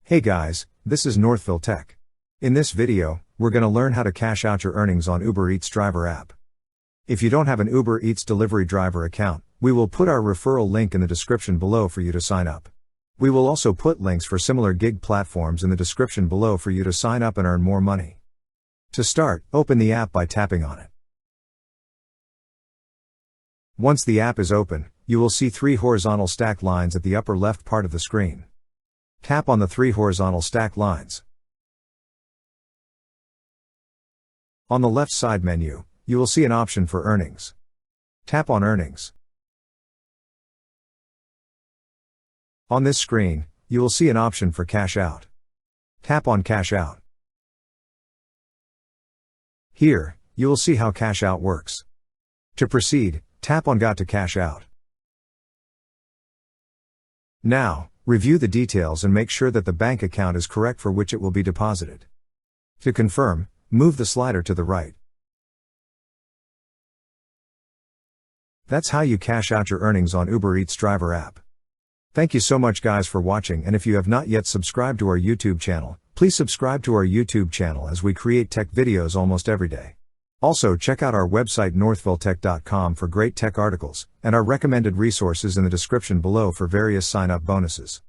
Hey guys, this is Northville Tech. In this video, we're going to learn how to cash out your earnings on Uber Eats driver app. If you don't have an Uber Eats delivery driver account, we will put our referral link in the description below for you to sign up. We will also put links for similar gig platforms in the description below for you to sign up and earn more money. To start, open the app by tapping on it. Once the app is open, you will see 3 horizontal stacked lines at the upper left part of the screen. Tap on the 3 horizontal stacked lines. On the left side menu, you will see an option for Earnings. Tap on Earnings. On this screen, you will see an option for Cash Out. Tap on Cash Out. Here, you will see how Cash Out works. To proceed, tap on Got to Cash Out. Now, review the details and make sure that the bank account is correct for which it will be deposited. To confirm, move the slider to the right. That's how you cash out your earnings on Uber Eats driver app. Thank you so much guys for watching, and if you have not yet subscribed to our YouTube channel, please subscribe to our YouTube channel as we create tech videos almost every day. Also check out our website northvilletech.com for great tech articles, and our recommended resources in the description below for various sign-up bonuses.